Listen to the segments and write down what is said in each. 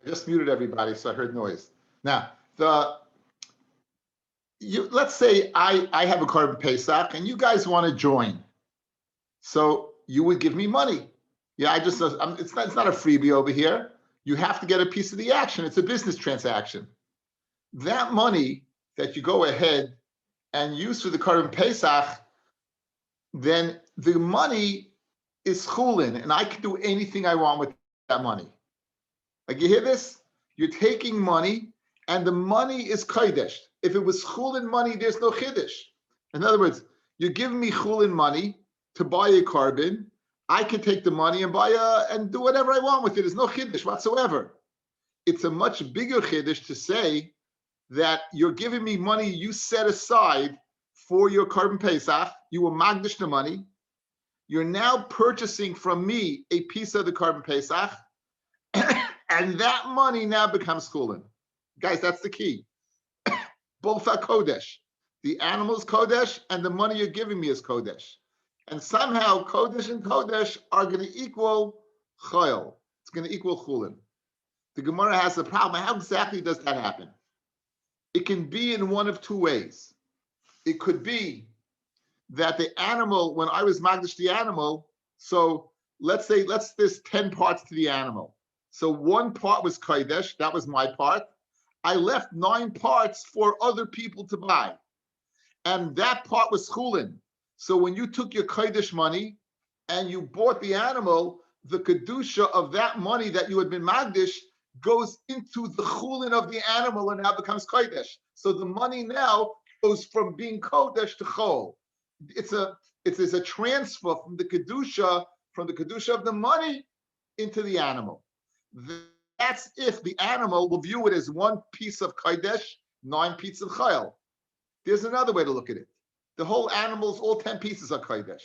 just muted everybody, so I heard noise. Now, let's say I have a Korban Pesach, and you guys want to join. So you would give me money. Yeah, it's not a freebie over here. You have to get a piece of the action. It's a business transaction. That money that you go ahead and use for the Korban Pesach, then the money is chulin, and I can do anything I want with that money. Like, you hear this? You're taking money, and the money is kodesh. If it was chulin money, there's no chiddush. In other words, you're giving me chulin money to buy a korban. I can take the money and and do whatever I want with it. There's no chiddush whatsoever. It's a much bigger chiddush to say that you're giving me money you set aside for your Korban Pesach. You will magdish the money. You're now purchasing from me a piece of the Korban Pesach, and that money now becomes chulin. Guys, that's the key. Both are kodesh. The animal is kodesh, and the money you're giving me is kodesh. And somehow kodesh and kodesh are going to equal chayil. It's going to equal chulin. The Gemara has a problem. How exactly does that happen? It can be in one of two ways. It could be that the animal, when I was magdish the animal, so there's 10 parts to the animal. So one part was kodesh, that was my part. I left 9 parts for other people to buy. And that part was chulin. So when you took your kodesh money and you bought the animal, the kedusha of that money that you had been magdish goes into the chulin of the animal and now becomes kodesh. So the money now goes from being kodesh to chol. It's a transfer from the kedusha of the money into the animal. That's if the animal will view it as one piece of kodesh, 9 pieces of chayil. There's another way to look at it. The whole animal's all 10 pieces of kodesh.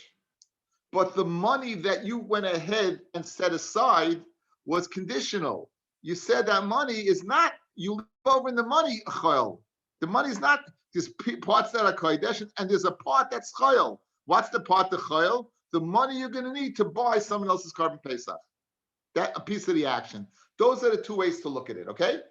But the money that you went ahead and set aside was conditional. You said that money is not, you live over in the money chayil. The money's not, there's parts that are kodesh, and there's a part that's chayil. What's the part the chayil? The money you're going to need to buy someone else's Korban Pesach. That a piece of the action. Those are the two ways to look at it, okay?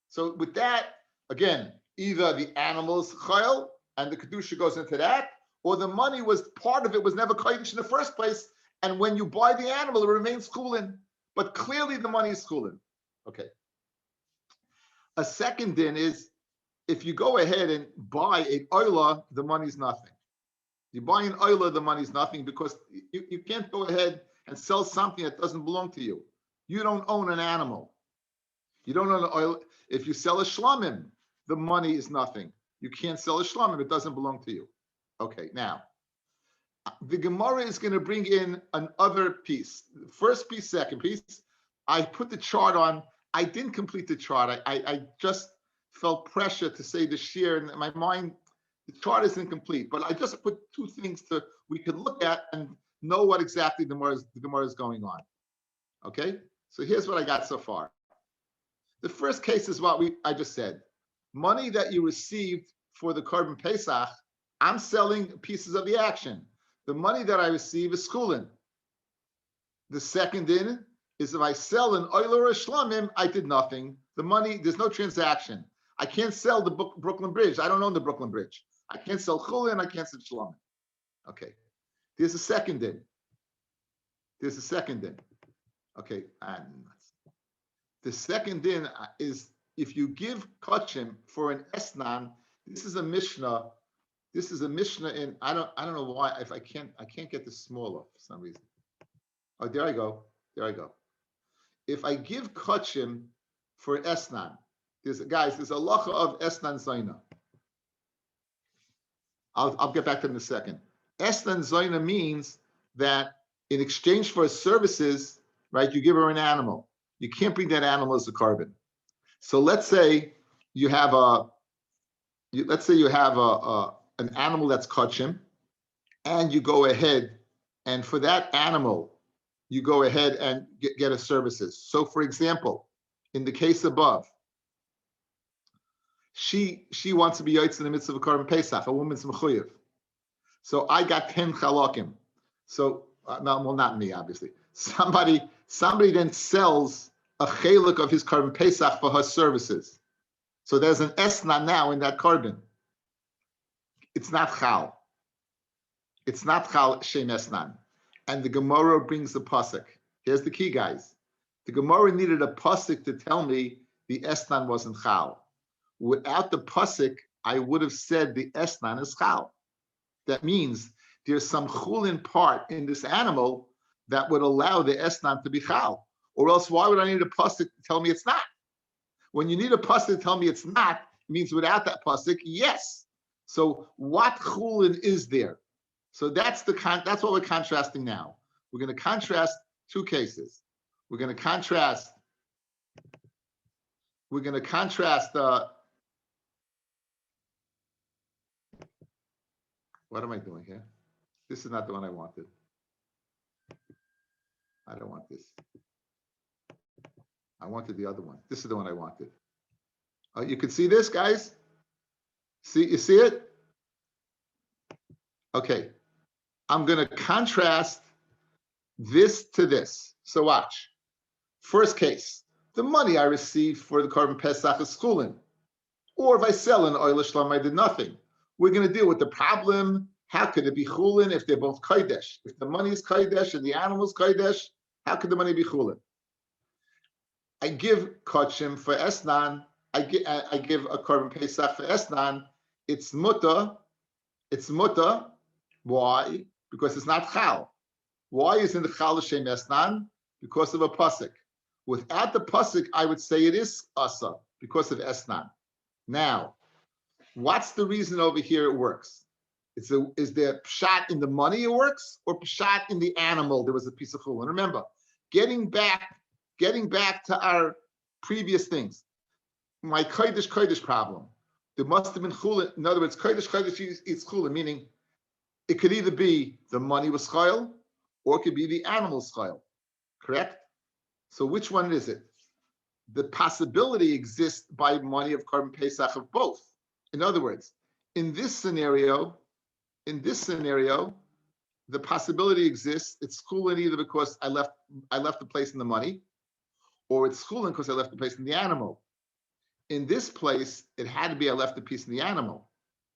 So with that, again, either the animal's chayil and the kedusha goes into that, or the money was, part of it was never kodesh in the first place, and when you buy the animal, it remains chulin. But clearly the money is chulin. Okay. A second din is, if you go ahead and buy an oila, the money's nothing. You buy an oila, the money's nothing, because you can't go ahead and sell something that doesn't belong to you. You don't own an animal. You don't own an oil. If you sell a shlamim, the money is nothing. You can't sell a shlamim. It doesn't belong to you. Okay, now, the Gemara is going to bring in another piece. First piece, second piece. I put the chart on. I didn't complete the chart. I just felt pressure to say the shir, and in my mind, the chart isn't complete. But I just put 2 things we could look at and know what exactly the Gemara is going on. Okay? So here's what I got so far. The first case is what I just said. Money that you received for the Korban Pesach, I'm selling pieces of the action. The money that I receive is chulin. The second din is if I sell an oil or a shlamim, I did nothing. The money, there's no transaction. I can't sell the Brooklyn Bridge. I don't own the Brooklyn Bridge. I can't sell chulin, I can't sell shlamim. Okay. There's a second din. Okay. The second din is if you give kachim for an esnan. This is a mishnah. In I don't know why, if I can't get this smaller for some reason. Oh, there I go. If I give kachim for esnan, there's a halacha of esnan zayna. I'll get back to it in a second. Esnan zayna means that in exchange for services, right, you give her an animal. You can't bring that animal as a korban. So let's say you have an animal that's kachim, and you go ahead and for that animal, you go ahead and get a services. So for example, in the case above, she wants to be yotz in the midst of a Korban Pesach, a woman's mechuyev. So I got 10 chalakim. So, not me, obviously. Somebody then sells a chelik of his carbon pesach for her services. So there's an esnan now in that carbon. It's not chal. It's not chal shem esnan. And the Gemara brings the pasuk. Here's the key, guys. The Gemara needed a pasuk to tell me the esnan wasn't chal. Without the pasuk, I would have said the esnan is chal. That means there's some chulin part in this animal that would allow the esnan to be chal. Or else, why would I need a pasuk to tell me it's not? When you need a pasuk to tell me it's not, it means without that pasuk, yes. So what chulin is there? So that's what we're contrasting now. We're going to contrast two cases. We're going to contrast. What am I doing here? This is not the one I wanted. I don't want this. I wanted the other one. This is the one I wanted. You can see this, guys? You see it? Okay. I'm going to contrast this to this. So watch. First case, the money I received for the carbon pesach is chulin. Or if I sell an oil shlam, I did nothing. We're going to deal with the problem. How could it be chulin if they're both kodesh? If the money is kodesh and the animal is kodesh, how could the money be chulin? I give kachim for esnan. I give a carbon pesach for esnan. It's muta. Why? Because it's not chal. Why isn't the chal l'shem esnan? Because of a pasuk. Without the pasuk, I would say it is asa because of esnan. Now, what's the reason over here it works? Is there pshat in the money it works, or pshat in the animal? There was a piece of chulin. Remember, getting back to our previous things. My kodesh problem. There must have been chulin. In other words, kodesh is chulin, meaning it could either be the money was chayil, or it could be the animal's chayil. Correct? So which one is it? The possibility exists by money of carbon pesach of both. In other words, in this scenario, the possibility exists. It's chulin either because I left the place in the money, or it's chulin because I left the place in the animal. In this place, it had to be I left the piece in the animal,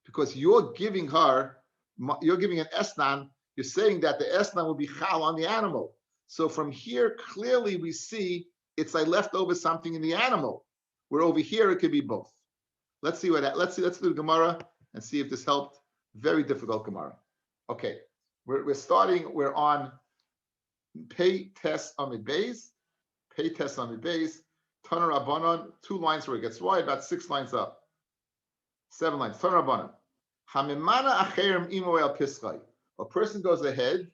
because you're giving an esnan. You're saying that the esnan will be chal on the animal. So from here, clearly we see it's I left over something in the animal. Where over here it could be both. Let's do the Gemara and see if this helped. Very difficult Gemara. Okay, we're on Pei Tes Amid Beis. Taner Rabbanon, 2 lines where it gets wide, about 6 lines up. 7 lines. Taner Rabbanon. Hamimana acherem imo el pischai. A person goes ahead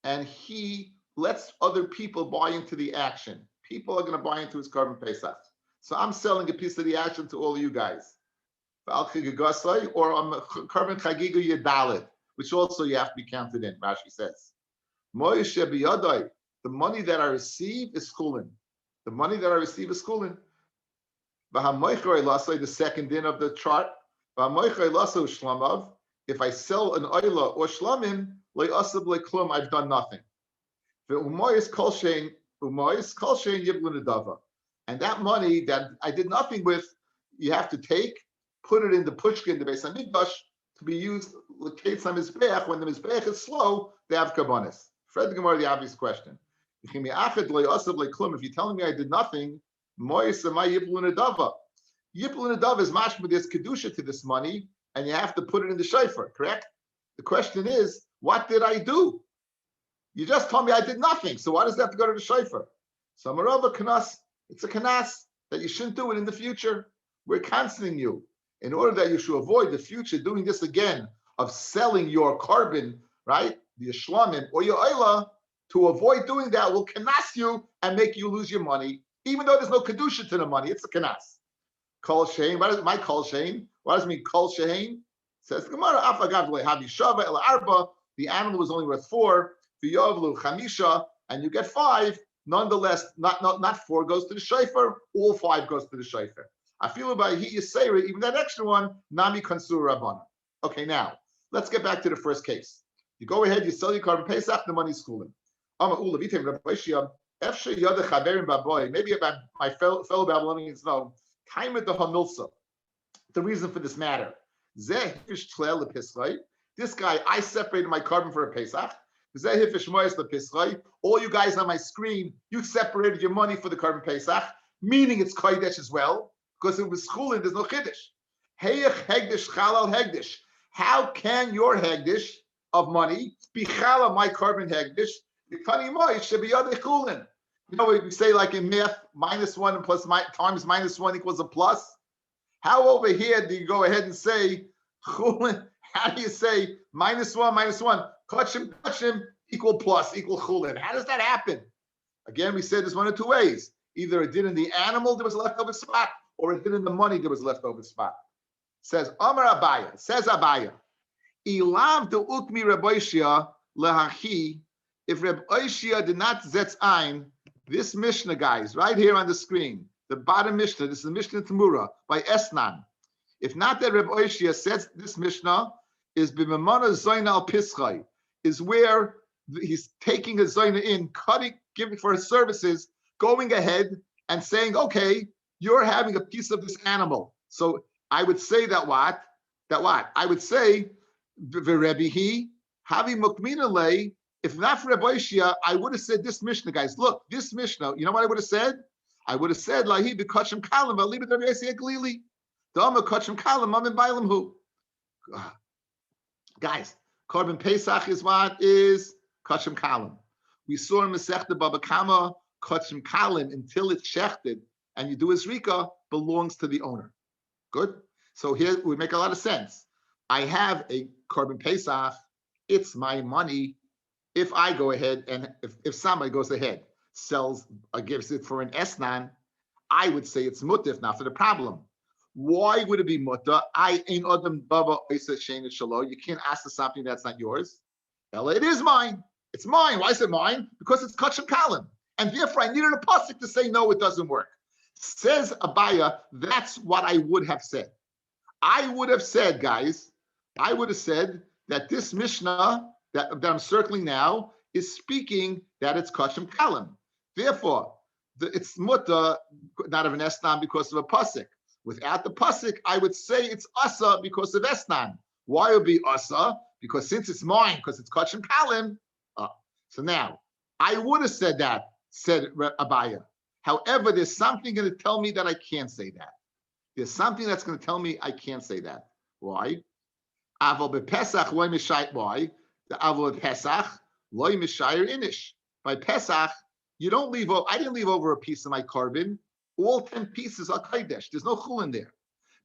and he lets other people buy into the action. People are going to buy into his carbon pesach. So I'm selling a piece of the action to all of you guys. Or I'm carbon chagigu yedalit, which also you have to be counted in, Rashi says. The money that I receive is chulin. The The second din of the chart. If I sell an oila or shlamim, I've done nothing. And that money that I did nothing with, you have to put it in the pushkin, the Beis Hamikdash, to be used when the mizbeach is slow, they have kabbanis. Fred the Gemara, the obvious question. If you're telling me I did nothing, Yiplun Adava is mashma, there's kedusha to this money, and you have to put it in the shofar, correct? The question is, what did I do? You just told me I did nothing, so why does that have to go to the shofar? So Marava Kanas, it's a kanas that you shouldn't do it in the future. We're counseling you in order that you should avoid the future doing this again of selling your carbon, right? The shlamim or your oila. To avoid doing that will kanas you and make you lose your money, even though there's no kedusha to the money. It's a kanas. Kol shein. What is my kol shein? What does it mean kol shein? Says the Gemara, afagav lehavi shava el arba. The animal was only worth 4. V'yovlu chamisha, and you get 5. Nonetheless, not 4 goes to the shofar. All 5 goes to the shofar. I feel by he yisera, even that extra one, nami kansur rabbanan. Okay, now let's get back to the first case. You go ahead, you sell your carbon pesach, the money's schooling. Maybe my fellow Babylonians know. The reason for this matter. This guy, I separated my carbon for a Pesach. All you guys on my screen, you separated your money for the carbon Pesach, meaning it's Kodesh as well, because it was Chulin, there's no Chiddush. Heyach Hegdish Chalal Hegdish. How can your Hegdish of money be Chalal my carbon Hegdish? You know, we say like in math, -1 and plus times -1 equals a plus. How over here do you go ahead and say Chulin? How do you say -1, kachim equal plus equal Chulin? How does that happen? Again, we said there's one of two ways. Either it did in the animal there was a leftover spot, or it did in the money there was a leftover spot. Says Amar Abaya. Says Abaya. Ilav de ukmi Rabbi lehachi. If Reb Oishia did not zetz ein, this Mishnah, guys, right here on the screen, the bottom Mishnah, this is the Mishnah Tamura by Esnan. If not that Reb Oishia says this Mishnah is b'memana zoyna al pischai, is where he's taking a zoyna in, giving for his services, going ahead and saying, okay, you're having a piece of this animal. So I would say that what? I would say, v'rebihi, havi mukmina lei. If not for Reb Oishia, I would have said this Mishnah, guys. Look, this Mishnah, you know what I would have said? I would have said, Lahi b'kachim kalim, v'ali b'Reb Yossi Glili. Dama kachim kalim, amin bailam hu. Guys, Korban Pesach is what? Is kachim kalim. We saw in Masechta Baba Kama, kachim kalim, until it's shechted, and you do his rika, belongs to the owner. Good? So here we make a lot of sense. I have a Korban Pesach, it's my money. If I go ahead and if somebody goes ahead, sells or gives it for an esnan, I would say it's mutter, if not for the problem. Why would it be mutter? I ain't adam baba oisa shein shalo. You can't ask for something that's not yours. Ella, it is mine. It's mine. Why is it mine? Because it's kachim kalim. And therefore I needed a pasuk to say no, it doesn't work. Says Abaya, that's what I would have said. I would have said, guys, I would have said that this Mishnah that I'm circling now is speaking that it's kachim kalim. Therefore, it's mutter, not of an esnan because of a pasuk. Without the pasuk, I would say it's asa because of esnan. Why would it be asa? Because since it's mine, because it's kachim kalim. So now, I would have said that, said Abaya. However, there's something going to tell me that I can't say that. There's something that's going to tell me I can't say that. Why? Aval b'Pesach loy mishayir. Why? The aval b'Pesach loy mishayir inish. By Pesach, you don't leave. I didn't leave over a piece of my carbon. All 10 pieces are kodesh. There's no chulin there.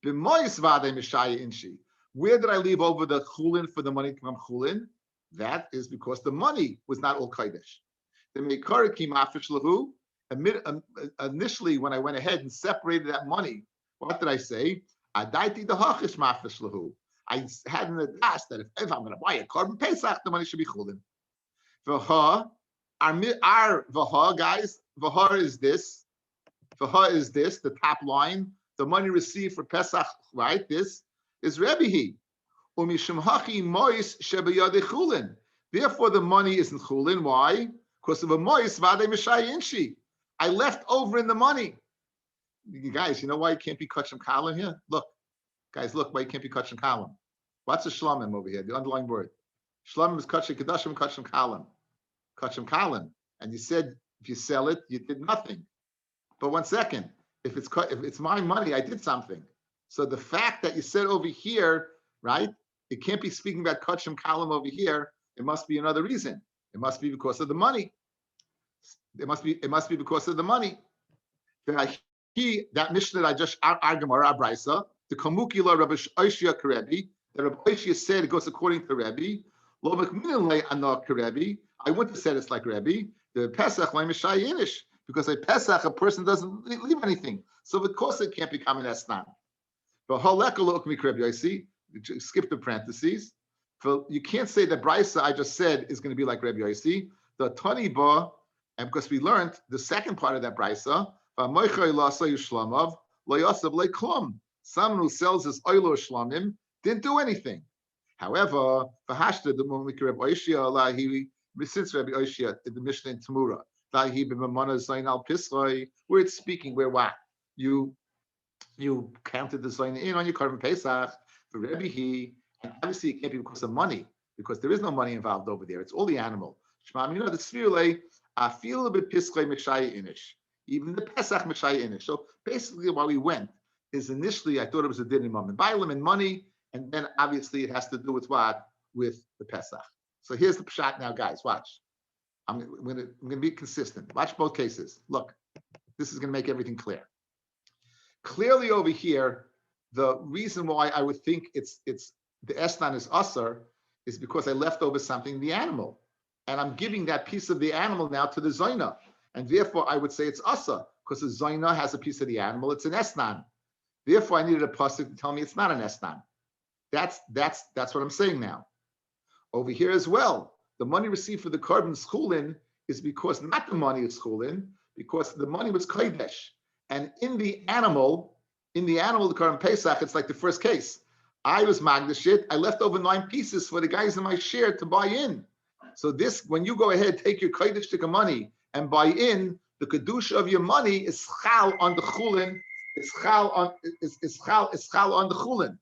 B'moyis v'adei mishayir inshi. Where did I leave over the chulin for the money to come chulin? That is because the money was not all kodesh. The meikar kim afish lahu. Initially, when I went ahead and separated that money, what did I say? I had in the past that if I'm going to buy a carbon Pesach, the money should be chulin. V'ha, our v'ha, guys, v'ha is this. V'ha is this, the top line. The money received for Pesach, right? This is Rebihi. Umishum hachi mois shebeyade chulin. Therefore, the money isn't chulin. Why? Because of a mois vade mishayinshi. I left over in the money. You guys, you know why you can't be kachim kalim here? Look, guys, look why you can't be kachim kalim. What's a shlamim over here? The underlying word. Shlamim is kachim kedashim kachim kalim. Kachim kalim. And you said if you sell it, you did nothing. But 1 second, if it's my money, I did something. So the fact that you said over here, right? It can't be speaking about kachim kalim over here. It must be another reason. It must be because of the money. It must be because of the money. That Mishnah that I just argued, Abraisa, the Kamukila Rabbi Oishia Karebi, that Rabbi Oishia said it goes according to Rabbi. Lo mekminle anak Karebi. I wouldn't have said it's like Rabbi. The Pesach le'mishayinish, because a Pesach a person doesn't leave anything, so of course it can't become an esnan. But halekalo ukmi Karebi Yossi. Skip the parentheses. You can't say that Braisa I just said is going to be like Rabbi Yossi. The Tani Ba, and because we learned the second part of that Braisa, someone who sells his oilo shlamim didn't do anything. However, since Rabbi Oishia, the Mishnah in Tamura, Where it's speaking, where what? You counted the Zayin in on your Korban Pesach, for Rabbi he, and obviously it can't be because of money, because there is no money involved over there. It's all the animal. Shmam, the Svirule, I feel a bit Piskei Meshaya Inish. Even the Pesach Meshaya Inish. So basically, why we went is initially I thought it was a din in Mom and Bailam and money, and then obviously it has to do with what? With the Pesach. So here's the pshat now, guys. Watch. I'm going to be consistent. Watch both cases. Look, this is going to make everything clear. Clearly over here, the reason why I would think it's the esnan is usar is because I left over something in the animal, and I'm giving that piece of the animal now to the zoina, and therefore I would say it's usar because the zoina has a piece of the animal. It's an esnan. Therefore, I needed a pasuk to tell me it's not an esnan. That's what I'm saying now. Over here as well, the money received for the korban schulin is because not the money is schulin, because the money was kodesh. And in the animal, the korban Pesach, it's like the first case. I was magdashit. I left over 9 pieces for the guys in my share to buy in. So this, when you go ahead, take your kodesh stick of money and buy in, the kedusha of your money is chal on the chulin. It's chal on the chulin.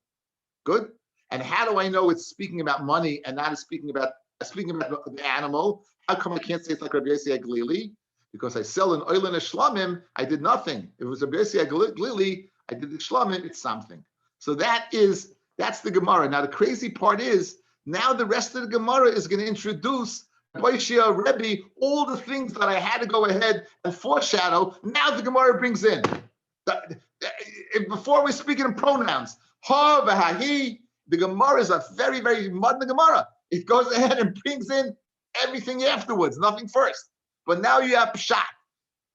Good. And how do I know it's speaking about money and not speaking about the animal? How come I can't say it's like Rabbi Yossi Glili? Because I sell an oil and a shlamim, I did nothing. If it was Rabbi Yossi Glili, I did the shlamim, it's something. So that's the Gemara. Now the crazy part is, now the rest of the Gemara is going to introduce Boishia Rebbe, all the things that I had to go ahead and foreshadow. Now the Gemara brings in. Before we're speaking in pronouns, ha v'hahi, the Gemara is a very, very modern Gemara. It goes ahead and brings in everything afterwards, nothing first. But now you have pshat.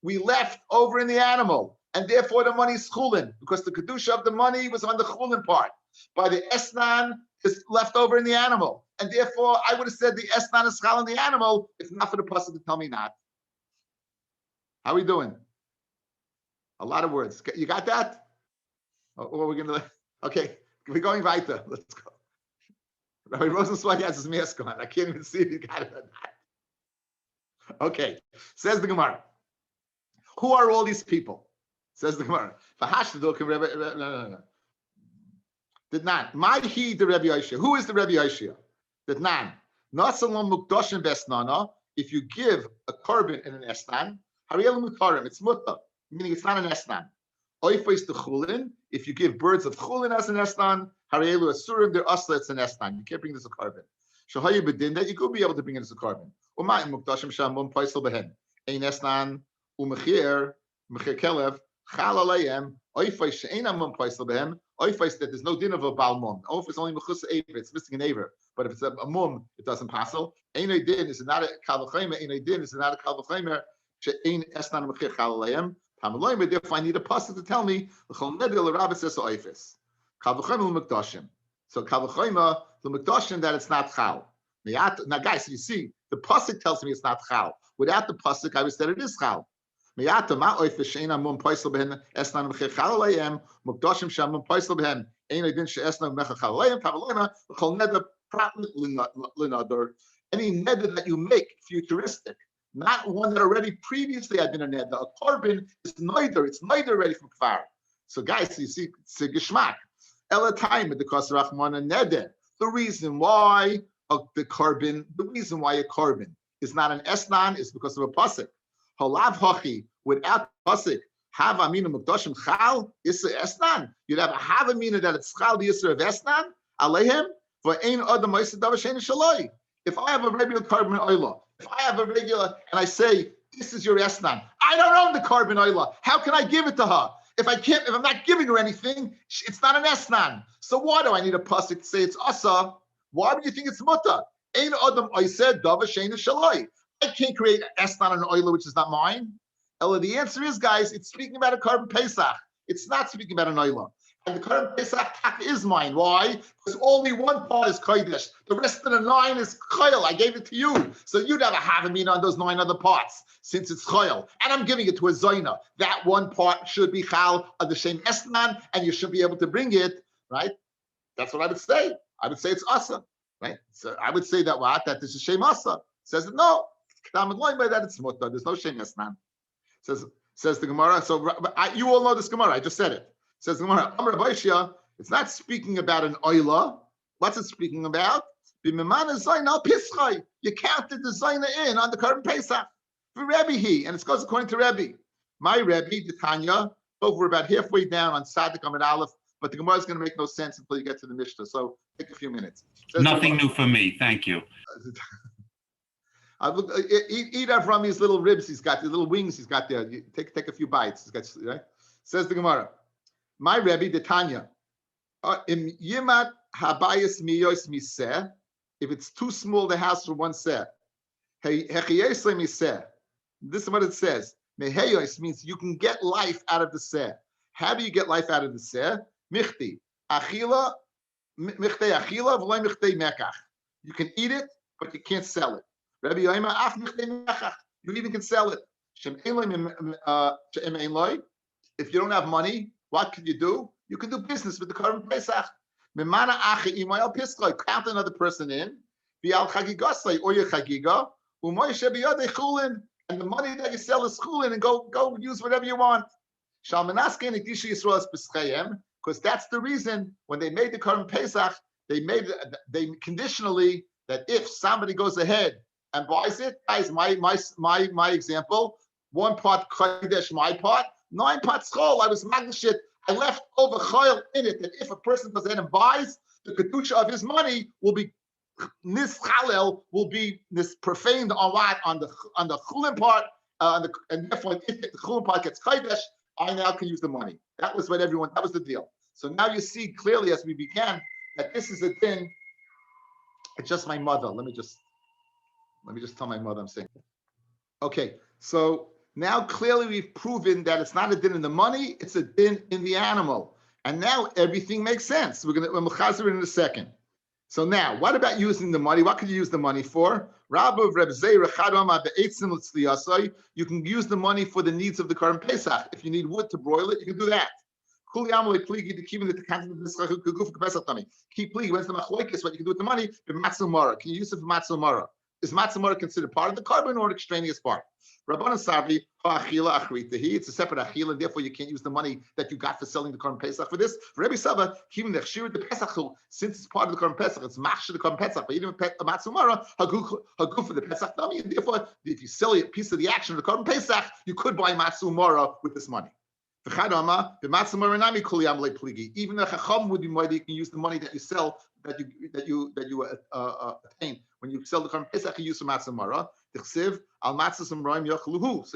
We left over in the animal, and therefore the money is chulin, because the kedusha of the money was on the chulin part. By the esnan is left over in the animal, and therefore I would have said the esnan is chal in the animal, if not for the pasuk to tell me not. How are we doing? A lot of words. You got that? Or we're gonna? Okay, we're going weiter. Let's go. Rabbi Rosenzweig has his mask on. I can't even see if he got it or not. Okay, says the Gemara. Who are all these people? Says the Gemara. No. Did not. My he the Rabbi Yosha. Who is the Rabbi Yosha? Did not. Nasalom mukdoshin besnana. If you give a korban in an esnan, hariyel mutarim. It's muta, meaning it's not an esnan. Oifais the chulin. If you give birds of chulin as an esnan, hariyelu asurim. They're asla. It's an esnan. You can't bring this a korban. Shahayu bedin that you could be able to bring it as a korban. Umay mukdashim shamum paisel behen. Ein esnan umechir kelev chal alayim. Oifais she'enam mum paisel behem. Oifais that there's no din of a balmum. Oif is only mechus aver. It's missing an aver. But if it's a mum, it doesn't passel. Einay din is not a kalvachaymer. Einay din is not a kalvachaymer. She'ein esnan umechir chal alayim. Tamaloyim. Therefore, I need a pasuk to tell me the chol nedil Rabbi says oifis. Kalvachaymer l'mekdashim. So kalvachaymer l'mekdashim that it's not chal. Now, guys, you see, the pasuk tells me it's not chal. Without the pasuk, I would say it is chal. Miyata ma oifis she'enam mum paisel behen esnan umechir chal alayim. Mukdashim sham mum paisel behen. Einay din she'esnan umechir chal alayim. Tamaloyim. The chol nedil prat. Any neder that you make futuristic, not one that already previously had been a neder. A korban is neder. It's neder ready from kfar. So guys, you see, it's a geshmak. Ela time the kosrachman and neder. The reason why a korban is not an esnan is because of a pasuk. Halav hachi without pasuk. Have amina mukdashim chal isra esnan. You'd have a have amina that it's chal the isra of esnan aleihem. If I have a regular korban oila, if I have a regular and I say this is your esnan, I don't own the korban oila. How can I give it to her? If I'm not giving her anything, it's not an esnan. So why do I need a pasuk to say it's asa? Why would you think it's muta? Ein adam oiseh dava shein shaloi. I can't create an esnan on an oila which is not mine. Ella, the answer is, guys, it's speaking about a korban pesach. It's not speaking about an oila. And the korban pesach is mine. Why? Because only one part is kodesh. The rest of the 9 is chayil. I gave it to you. So you'd have a havamina on those 9 other parts, since it's chayil. And I'm giving it to a zoina. That one part should be chal of the shem esnan, and you should be able to bring it, right? That's what I would say. I would say it's asa, right? So I would say that what? That this is shem asa. Says no. that it's mutter. There's no shame esnan. Says the Gemara. So you all know this Gemara. I just said it. Says the Gemara. Amar Abaishya. It's not speaking about an oila. What's it speaking about? You counted the zayna in on the current Pesach for Rabbi and it goes according to Rabbi. My Rabbi, the Tanya. We're about halfway down on Sadik Amid Aleph, but the Gemara is going to make no sense until you get to the Mishnah. So take a few minutes. Nothing new for me. Thank you. Eat Avrami's little ribs he's got, the little wings he's got there. You take a few bites. He's got, right? Says the Gemara. My Rebbe, the Tanya. Im yimat habayis miyos miseh. If it's too small, the house for one seh. Hechiyesle miseh. This is what it says. Meheyos means you can get life out of the seh. How do you get life out of the seh? Michti. Achila. Michtei achila v'loy michtei mekach. You can eat it, but you can't sell it. Rabbi Yoima af michtei mekach. You even can sell it. If you don't have money, what can you do? You can do business with the current Pesach. Count another person in. Or your chagiga. And the money that you sell is chulin, and go use whatever you want. Because that's the reason when they made the current Pesach, they conditionally that if somebody goes ahead and buys it, guys, my example, 1 part kodesh, my part, 9 parts chol. I was magnish. I left over chayil in it that if a person goes ahead and buys, the kedusha of his money will be nischalel, will be profaned on what? On the chulin part, and therefore if the chulin part gets kodesh, I now can use the money. That was the deal. So now you see clearly as we began that this is a thing. It's just my mother. Let me just tell my mother I'm saying. Okay, so now clearly we've proven that it's not a din in the money, it's a din in the animal. And now everything makes sense. We're mechazer in a second. So now, what about using the money? What could you use the money for? You can use the money for the needs of the current Pesach. If you need wood to broil it, you can do that. Keep pligi, when's the machloikis, what you can do with the money? Can you use it for matzumara? Is matzumara considered part of the carbon or an extraneous part? It's a separate achila, and therefore you can't use the money that you got for selling the Korban Pesach for this. For Rabbi Saba, since it's part of the Korban Pesach, it's machshir the Korban Pesach, but even matzumara, haguf for the Pesach dummy, and therefore if you sell a piece of the action of the Korban Pesach, you could buy matzumara with this money. Even the chacham would be more that you can use the money that you sell, that you attain when you sell the Korban Pesach. You use some matzamara. So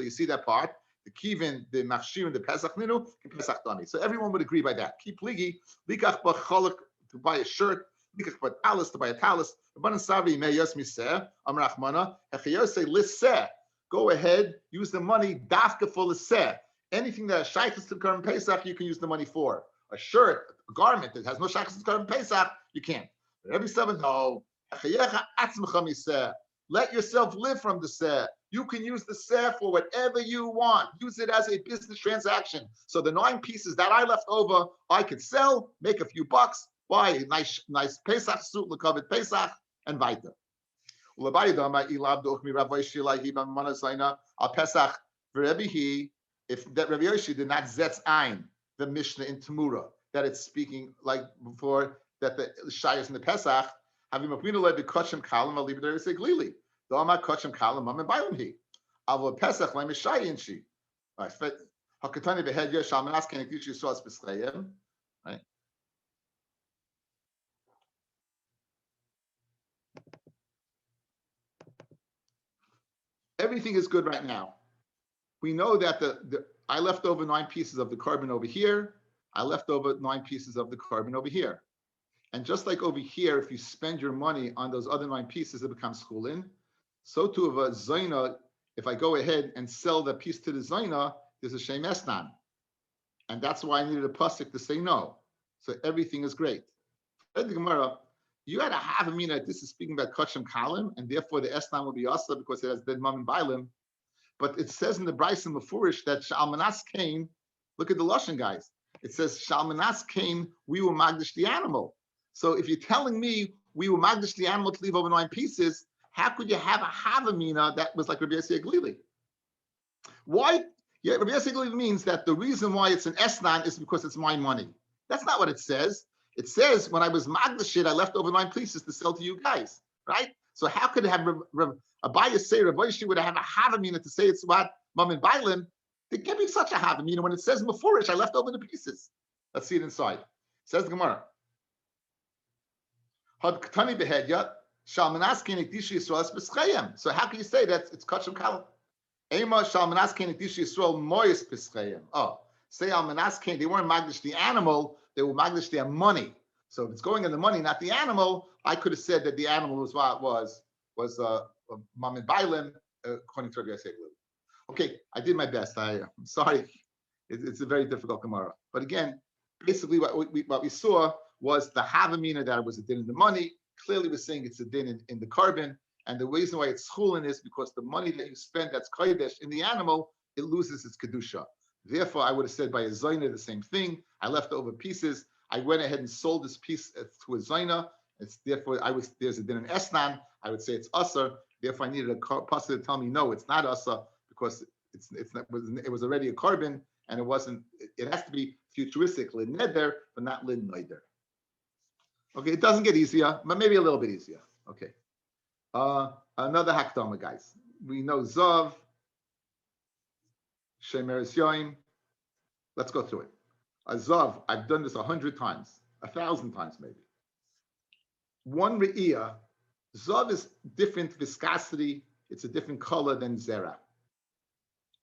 you see that part. The kivin, the machshir, and the Pesach ninu, Pesach dami. So everyone would agree by that. Keep pligi, likach b'cholak to buy a shirt, likach b'talis to buy a talis. Rabbanan savi meyos miseh amrachmana hechiyosei liseh. Go ahead, use the money dafka for liseh. Anything that shaykhs to the Korban Pesach, you can use the money for. A shirt, a garment that has no shaykhs to the Korban Pesach, you can't. But every 7, no. Let yourself live from the seh. You can use the seh for whatever you want. Use it as a business transaction. So the 9 pieces that I left over, I could sell, make a few bucks, buy a nice Pesach suit, l'kavod Pesach, and weiter. If that Rabbi Yoshi did not zetz ein the Mishnah in Tamura, that it's speaking like before that the shayas in the Pesach have him appointed like the kachem kalam al libeder say glili. The amar kachem kalam am bailam he. Avo Pesach like mishayin she. Right. Hakatani behed yesh almanas can teach you so specifically. Right. Everything is good right now. We know that I left over 9 pieces of the carbon over here. I left over 9 pieces of the carbon over here. And just like over here, if you spend your money on those other 9 pieces, it becomes chulin. So too of a zaina, if I go ahead and sell the piece to the zaina, there's a shem esnan. And that's why I needed a pasuk to say no. So everything is great. The Gemara, you had to have a meaning that this is speaking about kachem kalim, and therefore the esnan will be asa because it has dead mum and bailim. But it says in the Bryce and Mefurish that Shalmanas Cain, look at the Lashon guys. It says Shalmanas Cain, we will magdish the animal. So if you're telling me we will magdish the animal to leave over 9 pieces, how could you have a Havamina that was like Rabbi Yossi Glili? Why? Yeah, Rabbi Yossi Glili means that the reason why it's an Esnan is because it's my money. That's not what it says. It says when I was Magdashit, I left over 9 pieces to sell to you guys, right? So how could it have Abaya say Rabbi Yossi would have a Havamina to say it's what Mom and Bailim? There can't be such a Havamina when it says Mefurish, I left over the pieces. Let's see it inside. It says the Gemara. So how can you say that it's Kachim Kalam? Oh, say Al Manaskin, they weren't Magdish the animal, they were Magdish their money. So if it's going in the money, not the animal, I could have said that the animal was what was Mamin Bailim, according to Rabbi Yossi. Okay, I did my best. I'm sorry. It's a very difficult Gemara. But again, basically what we saw was the Havamina that it was a din in the money. Clearly we're saying it's a din in the carbon. And the reason why it's chulin is because the money that you spend that's kodesh in the animal, it loses its kedusha. Therefore, I would have said by a zayna the same thing. I left over pieces. I went ahead and sold this piece to a zayna. It's therefore there's a din in esnan. I would say it's usher. Therefore, I needed a pasuk to tell me no, it's not usher because it was already a carbon and it wasn't. It has to be futuristic lin neder, but not lin neder. Okay, it doesn't get easier, but maybe a little bit easier. Okay. Another hakdama, guys. We know Zav, Shemeres Yoim. Let's go through it. A Zav, I've done this 100 times, 1,000 times maybe. One Re'iyah, Zav is different viscosity, it's a different color than Zera.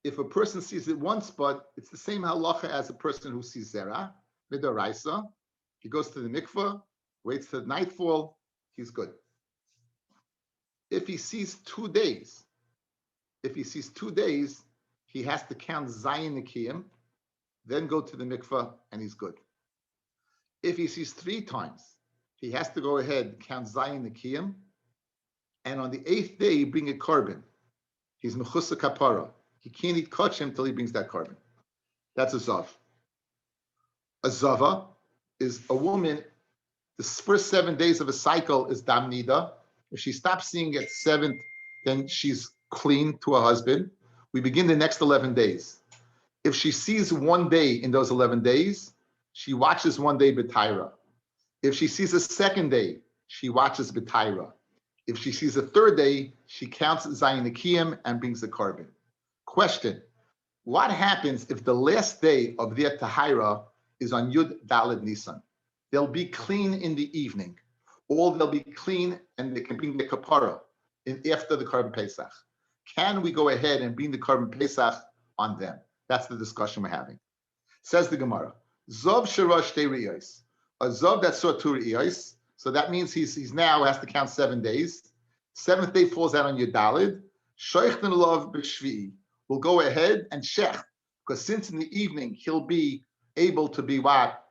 If a person sees it one spot, it's the same halacha as a person who sees Zera, Midoraisa. He goes to the mikveh, waits till nightfall, he's good. If he sees 2 days, he has to count Zayin Nikiyim, then go to the mikveh, and he's good. If he sees 3 times, he has to go ahead, count Zayin Nikiyim, and on the 8th day, bring a carbon. He's Mechusa Kapara. He can't eat kachim till he brings that carbon. That's a Zav. A Zava is a woman, the first 7 days of a cycle is Dam Nida. If she stops seeing at 7th, then she's clean to her husband. We begin the next 11 days. If she sees 1 day in those 11 days, she watches 1 day B'taira. If she sees a 2nd day, she watches B'taira. If she sees a 3rd day, she counts Zayin Nikiyim and brings the carbon. Question, what happens if the last day of their Tahira is on Yud Daled Nisan? They'll be clean in the evening. Or they'll be clean and they can bring the kapara after the carbon Pesach. Can we go ahead and bring the carbon Pesach on them? That's the discussion we're having. Says the Gemara, Zov Sharash Te Riyos. A Zov that saw 2 Riyos, so that means he's now has to count 7 days. 7th day falls out on Yudalid. Shoichten Lov B'Shvi'i. We'll go ahead and shech, because since in the evening he'll be able to be what?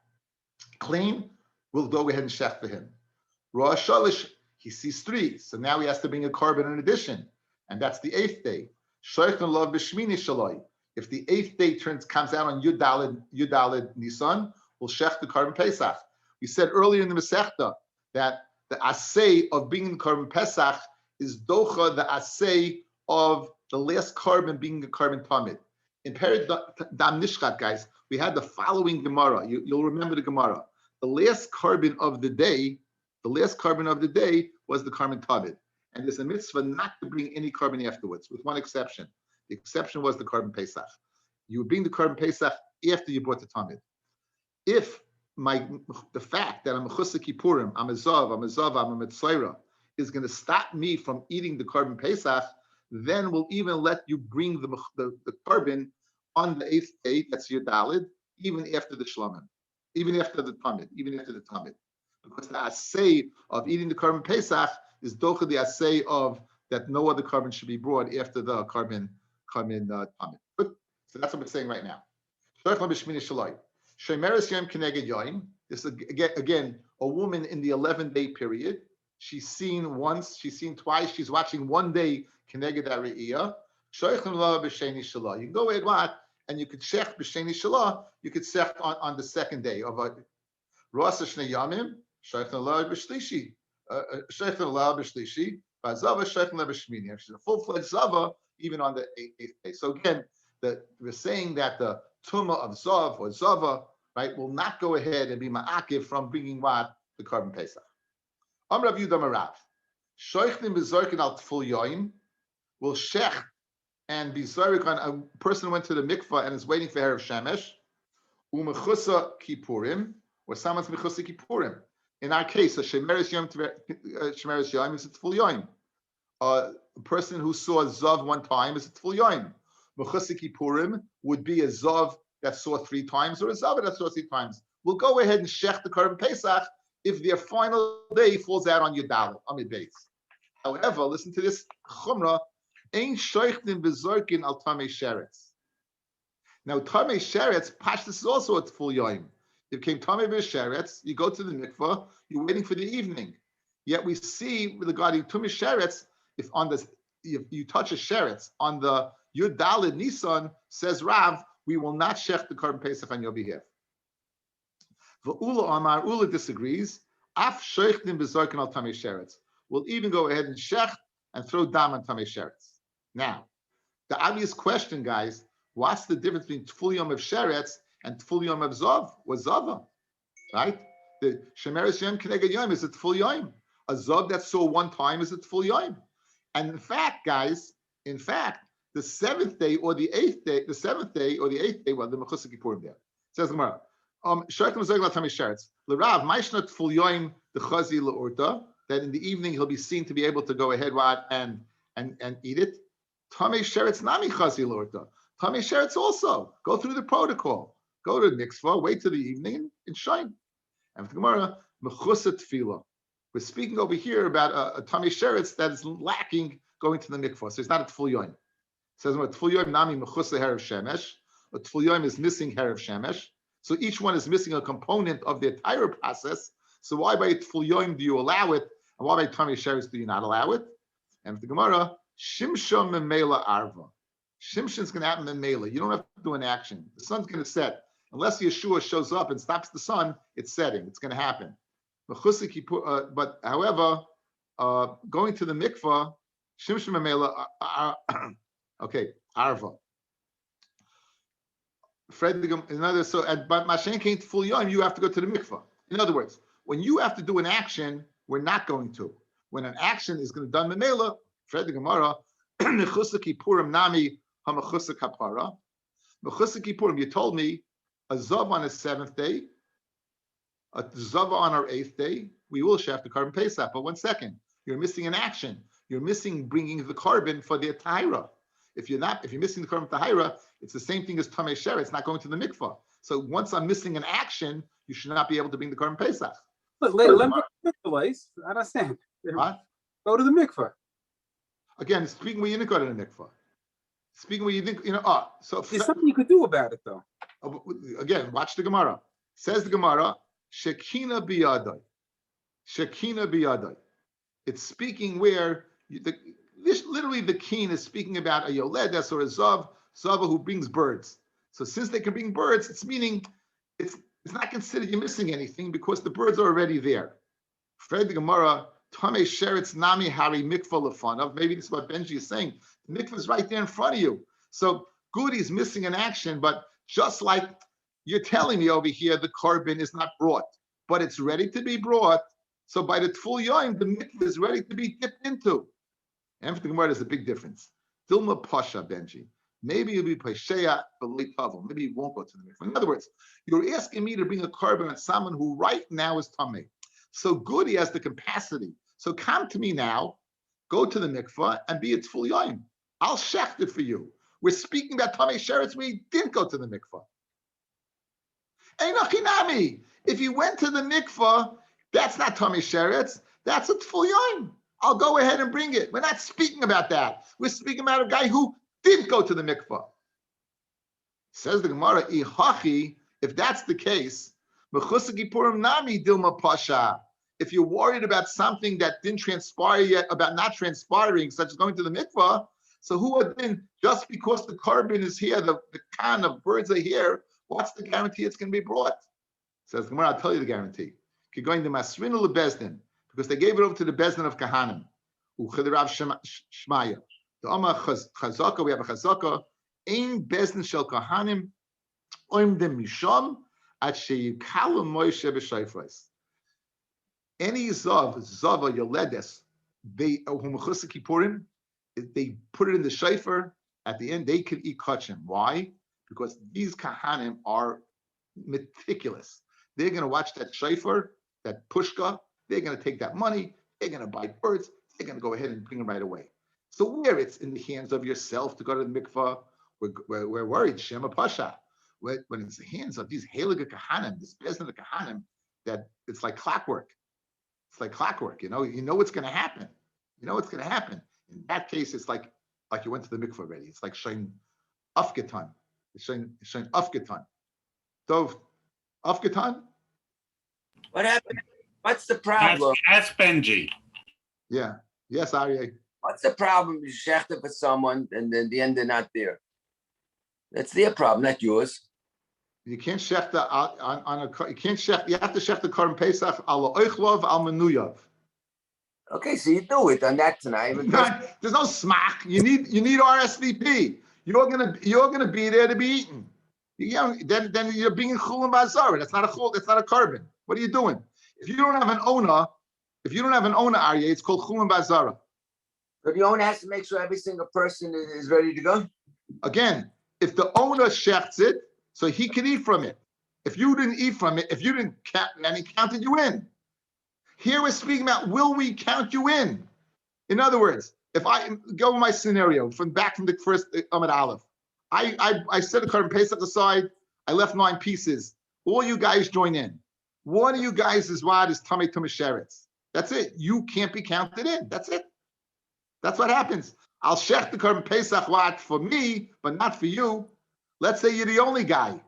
Clean, we'll go ahead and shech for him. Rosh Shalish, he sees 3, so now he has to bring a carbon in addition, and that's the 8th day. Shoichen Lov B'Shmini Shaloi. If the 8th day comes out on Yudalid Nisan, we'll shech the carbon Pesach. We said earlier in the Masechta that the asay of bringing the carbon Pesach is docha the asay of the last carbon being the carbon tamid. In Perik Dam Nishchat, guys, we had the following Gemara. You'll remember the Gemara. The last carbon of the day was the carbon tamid. And there's a mitzvah not to bring any carbon afterwards, with one exception. The exception was the carbon Pesach. You would bring the carbon Pesach after you brought the tamid. If the fact that I'm a Chusik Kippurim, I'm a Zav, I'm a Mitzayra, is going to stop me from eating the carbon Pesach, then we'll even let you bring the carbon on the 8th day, that's your Dalid, even after the Shlomim, even after the Tamid. Because the assay of eating the carbon Pesach is docha the assay of that no other carbon should be brought after the carbon Tamid. So that's what we're saying right now. Shemeres Yom Keneged Yom. This is again a woman in the 11-day period. She's seen once, she's seen twice. She's watching 1 day Keneged Ariyah. Shoichem La B'Sheni Shalah. You can go ahead and you could shech B'Sheni Shalah. You could shech on the 2nd day of a Rosh Hashanah Yamim. Shoichem La B'Shlishi. Shoichem La B'Shlishi. Zava Sheikh Lev Shmini. She's a full-fledged Zava even on the eighth day. So again, we're saying that the Tumah of Zav or Zava, right, will not go ahead and be ma'akiv from bringing what? The Korban Pesach. Amrav Yudam Arav. Shoichlim bezorkin al tful yoim will shech and be zorik on a person who went to the mikvah and is waiting for Erev Shemesh, umechusa kippurim, or someone's mechusa kippurim. In our case, a shemeres yom is a tful yoim. A person who saw a zav one time is a tful yoim. Mechusa kippurim would be a zav that saw 3 times or a zav that saw 3 times. We'll go ahead and shech the Korban Pesach if their final day falls out on Yudal, on Yud Beis. However, listen to this chumrah. Ein shoichtim bezorkin al tamei sheretz. Now, tamei sheretz, pashtus is also a full yoim. You came tamei b'sheretz, you go to the mikvah, you're waiting for the evening. Yet we see regarding tamei sheretz, if you touch a sheretz on the Yud Daled Nisan, says Rav, we will not shech the Korban Pesach on your behalf. Ula Amar, Ula disagrees. Af shoichtim bezorkin al tamei sheretz. We'll even go ahead and shech and throw dam on tamei sheretz. Now, the obvious question, guys, what's the difference between tful yom of sheretz and tful yom of zav or zava, right? The shemeres yom keneged yom is a tful yom. A zav that saw one time is a tful yom. And in fact, guys, the 7th day or the 8th day, the 7th day or the 8th day, well, the mechusa kippurim there. Says the Gemara, shoichtim bezorkin al tamei sheretz. L'Rav, ma'ishna tful yom the chazi le'urta, that in the evening he'll be seen to be able to go ahead and eat it. Tamei sheretz nami chazi lorta. Tamei sheretz also go through the protocol. Go to the mikvah, wait till the evening, and shine. And for the Gemara, mechusa tefillah. We're speaking over here about a tamei sheretz that is lacking going to the mikvah. So it's not a tful yoim. It says tful yoim nami mechusa herav shemesh. A tful yoim is missing herav shemesh. So each one is missing a component of the entire process. So why by tful yoim do you allow it? And why by tamei sheretz do you not allow it? And for the Gemara, Shimshon memela arva. Shimshon's going to happen memela. You don't have to do an action. The sun's going to set. Unless Yeshua shows up and stops the sun, it's setting. It's going to happen. But however, going to the mikvah, Shimshon memela, okay, arva. But Mashen came to full yom, you have to go to the mikvah. In other words, when you have to do an action, we're not going to. When an action is going to be done memela, Fred the Gemara, mechusa kippurim nami hamachusa kapara. Mechusa kippurim, you told me a zav on the 7th day, a zav on our 8th day, we will shave the Korban Pesach. But 1 second, you're missing an action. You're missing bringing the carbon for the tahira. If you're missing the Korban tahira, it's the same thing as tamei sheretz. It's not going to the mikvah. So once I'm missing an action, you should not be able to bring the Korban Pesach. But let me go to the mikvah, I understand. What? Go to the mikvah. Again, speaking where you didn't go to the mikvah. Speaking where you think, so There's something you could do about it, though. Again, watch the Gemara. Says the Gemara, Shekina biyadai. Shekina biyadai. It's speaking where literally the keen is speaking about a yoledes or a zava who brings birds. So since they can bring birds, it's meaning it's not considered you're missing anything because the birds are already there. Fred the Gemara, tamei sheretz nami hari mikvah lefanav. Maybe this is what Benji is saying. The mikvah is right there in front of you. So Goody is missing an action, but just like you're telling me over here, the carbon is not brought, but it's ready to be brought. So by the tful yoim, the mikvah is ready to be dipped into. And for the Gemara, there's a big difference. Dilma pasha, Benji. Maybe you'll be pasheya, but late pavel. Maybe you won't go to the mikvah. In other words, you're asking me to bring a carbon on someone who right now is tamei. So Goody has the capacity. So come to me now, go to the mikvah and be its full yoim. I'll shecht it for you. We're speaking about tamei sheretz. We didn't go to the mikvah. Einachinami. If you went to the mikvah, that's not tamei sheretz. That's a full yoim. I'll go ahead and bring it. We're not speaking about that. We're speaking about a guy who did go to the mikvah. Says the Gemara, Ihachi, if that's the case, nami dilma pasha. If you're worried about something that didn't transpire yet, about not transpiring, such as going to the mikvah, so who are then, just because the carbon is here, the can of birds are here, what's the guarantee it's going to be brought? Says the Gemara, I'll tell you the guarantee. You're going to Masrinu lebezdin, because they gave it over to the bezdin of Kahanim. Rav Shmaya. The Amar Chazaka, we have a Chazaka. Ein Bezdin Shel Kahanim Oim Dem Misham At Sheyikalu Moshe B'Shayfres. Any Zava Yoledes, they Kippurim, they put it in the shayfer. At the end, they can eat kachim. Why? Because these kahanim are meticulous. They're going to watch that shayfer, that pushka. They're going to take that money. They're going to buy birds. They're going to go ahead and bring them right away. So where it's in the hands of yourself to go to the mikvah, we're worried. Shema Pasha. When it's the hands of these Heilige Kahanim, this Bezdin of Kahanim, that it's like clockwork. It's like clockwork. You know what's going to happen. You know what's going to happen. In that case, it's like you went to the mikvah already. It's like Shein Afgetan. It's Shein Afgetan. So, Afgetan? What happened? What's the problem? Ask Benji. Yeah. Yes, Aryeh. What's the problem? You shechted for someone and then the end they're not there. That's their problem, not yours. You can't shech on a. You can't shech. You have to shech the Korban Pesach al oichlov al menuyav. Okay, so you do it on that tonight. There's no smach. You need RSVP. You're gonna be there to be eaten. Then you're being chulin bazara. That's not a chul. That's not a carbon. What are you doing? If you don't have an owner, Aryeh, it's called chulin bazara. So the owner has to make sure every single person is ready to go. Again, if the owner shechts it, so he can eat from it. If you didn't eat from it, if you didn't count, then he counted you in. Here we're speaking about, will we count you in? In other words, if I go with my scenario from the first Amid Aleph, I set the Korban Pesach aside, I left 9 pieces. All you guys join in. One of you guys is Tamei Sheretz. That's it. You can't be counted in. That's it. That's what happens. I'll shech the Korban Pesach what for me, but not for you. Let's say you're the only guy,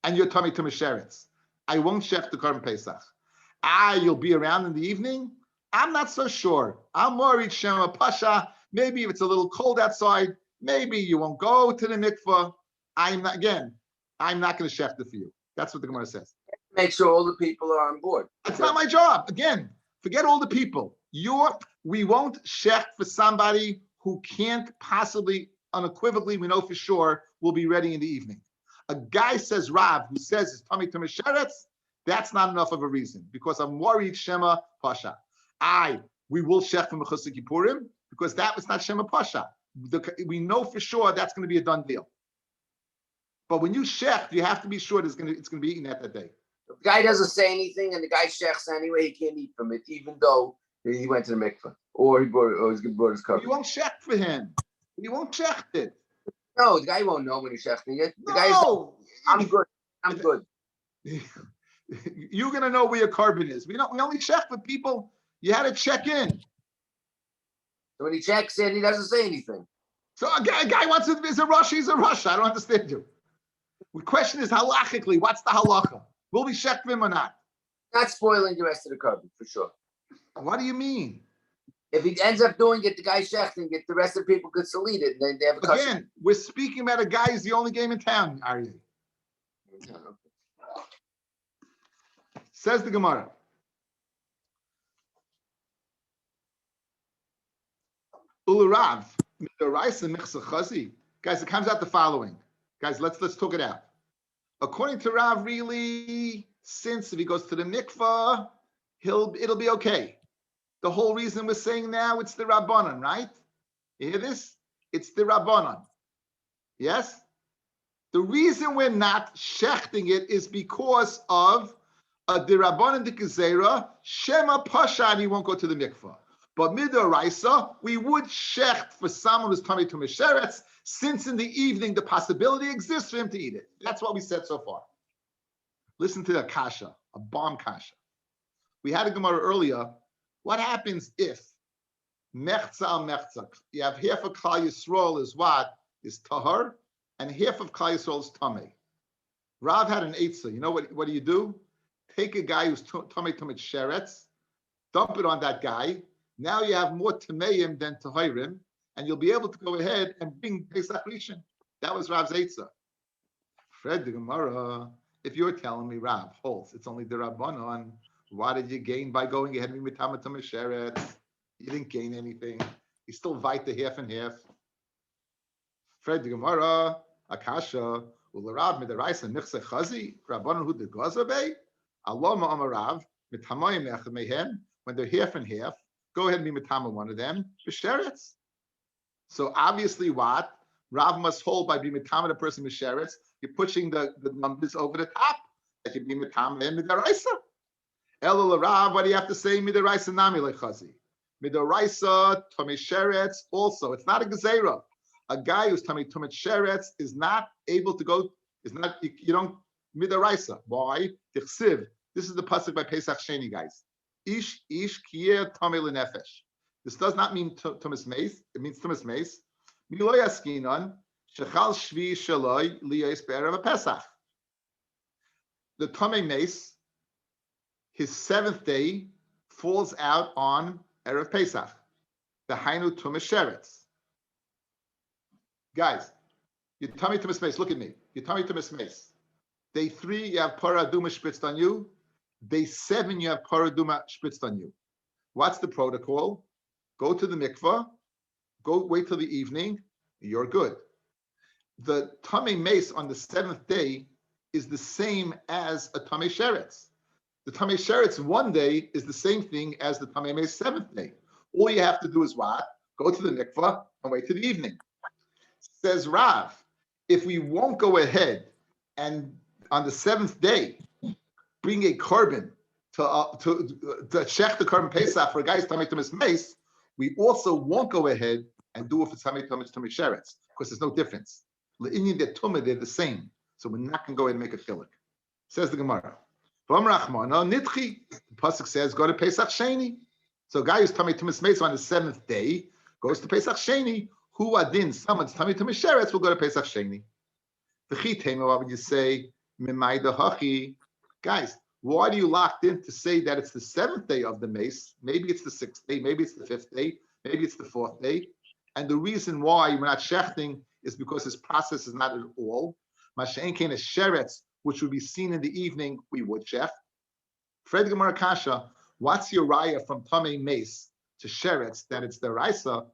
and you're Tamei Sheretz. I won't shech the Korban Pesach. You'll be around in the evening? I'm not so sure. I'm worried, Shema Pasha. Maybe if it's a little cold outside, maybe you won't go to the mikvah. I'm not going to shech it for you. That's what the Gemara says. Make sure all the people are on board. That's not my job. Again, forget all the people. We won't shech for somebody who can't possibly, unequivocally, we know for sure, will be ready in the evening. A guy says, Rav, who says it's Tamei Sheretz, that's not enough of a reason, because I'm worried Shema Pasha. We will shech from Mechusar Kippurim, because that was not Shema Pasha. We know for sure that's going to be a done deal. But when you shech, you have to be sure it's going to be eaten at that day. If the guy doesn't say anything and the guy shechs anyway, he can't eat from it, even though he went to the mikveh or he brought his cover. You won't shech for him. You won't shech it. No, the guy won't know when he's shechting it. The guy's I'm good. I'm good. You're going to know where your carbon is. We only check for people. You had to check in. So when he checks in, he doesn't say anything. So a guy wants to, is a rush, he's a rush. I don't understand you. The question is halachically, what's the halacha? Will we check him or not? Not spoiling the rest of the carbon, for sure. What do you mean? If he ends up doing it, the guy shechting it, the rest of the people could still eat it. And they have a custom. Again, we're speaking about a guy who's the only game in town, are you? Says the Gemara. Ulurav, guys, it comes out the following. Guys, let's talk it out. According to Rav, really, since if he goes to the mikvah, it'll be okay. The whole reason we're saying now it's the Rabbanon, right? You hear this? It's the Rabbanon. Yes? The reason we're not shechting it is because of the Rabbanon de Gezerah, Shema Pasha, and he won't go to the mikvah. But Midoraisa, we would shecht for someone who's Tamei Sheretz, since in the evening the possibility exists for him to eat it. That's what we said so far. Listen to the kasha, a bomb kasha. We had a Gemara earlier. What happens if mechza al mechza? You have half of Klal Yisrael is what? Is tahar, and half of Klal Yisrael is tamei. Rav had an eitzah. You know what do you do? Take a guy who's Tamei Sheretz, dump it on that guy. Now you have more Tameim than Tahirim, and you'll be able to go ahead and bring Pesach Rishon. That was Rav's eitzah. Fred the Gemara, if you're telling me, Rav, holds, it's only the Rabbanon, what did you gain by going ahead and being Tamei Sheretz? He didn't gain anything. He's still vita half and half. Fred the Gemara, Akasha, Ularab Midaraisa Nichse Chazi, Rabban Hu de Gazabe, Allah Ma'amarav, Mitamayim Echad Mehen, when they're half and half, go ahead and be Mitama one of them, B'Sheretz. So obviously what? Rav must hold by being Mitama the person B'Sheretz, you're pushing the numbers over the top. That you're being Mitama and Midaraisa. Elul Rav, what do you have to say? Midaraisa Nami Lechazi. Midaraisa, Tomei Sheretz, also. It's not a Gezerah. A guy who's Tomei Tumet Sheretz is not able to go, you don't, Midaraisa. Why? Tichsiv. This is the pasuk by Pesach Sheni, guys. Ish kiyer Tomei Lenefesh. This does not mean Tumas Meis. It means Tumas Meis. Miloy Askinon, Shechal Shvi Shaloi Liyos Be'erev Pesach. The Tomei Meis, his 7th day falls out on Erev Pesach, the Hainu Tumas Sheretz. Guys, you tummy Tumas Meis, look at me. You tummy Tumas Meis. Day 3, you have Parah Duma spritzed on you. Day 7, you have Parah Duma spritzed on you. What's the protocol? Go to the mikvah, go wait till the evening, you're good. The Tamei Meis on the 7th day is the same as a Tamei Sheretz. The Tamei Sheretz one day is the same thing as the Tamei Meis 7th day. All you have to do is what? Go to the mikvah and wait till the evening. Says Rav, if we won't go ahead and on the 7th day bring a korban to check the korban Pesach for a guy's Tamei Tumas Meis, we also won't go ahead and do it for Tamei Tumas Sheretz because there's no difference. Le'inyan de Tumah, they're the same. So we're not going to go ahead and make a chiluk. Says the Gemara. The pasuk says, go to Pesach Sheni. So a guy who's Tamei Tumas Meis on the 7th day goes to Pesach Sheni. Who adin, someone's Tamei Tumas Sheretz will go to Pesach Sheni. Why would you say, guys, why do you locked in to say that it's the 7th day of the mace? Maybe it's the 6th day, maybe it's the 5th day, maybe it's the 4th day. And the reason why we're not shechting is because his process is not at all. Masha'en kain is sheretz, which would be seen in the evening, we would shech. Fred Gemara Kasha, what's your raya from Tamei Mace to sheretz that it's the raisa?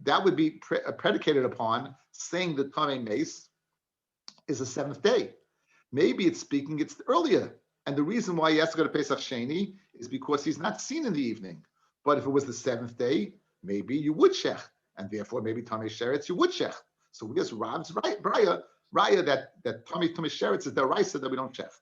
That would be predicated upon saying that Tamei Mace is the 7th day. Maybe it's speaking it's earlier. And the reason why he has to go to Pesach Sheni is because he's not seen in the evening. But if it was the 7th day, maybe you would shech. And therefore, maybe Tamei Sheretz, you would shech. So here's Rav's raya that Tamei Sheretz is the raisa that we don't shech.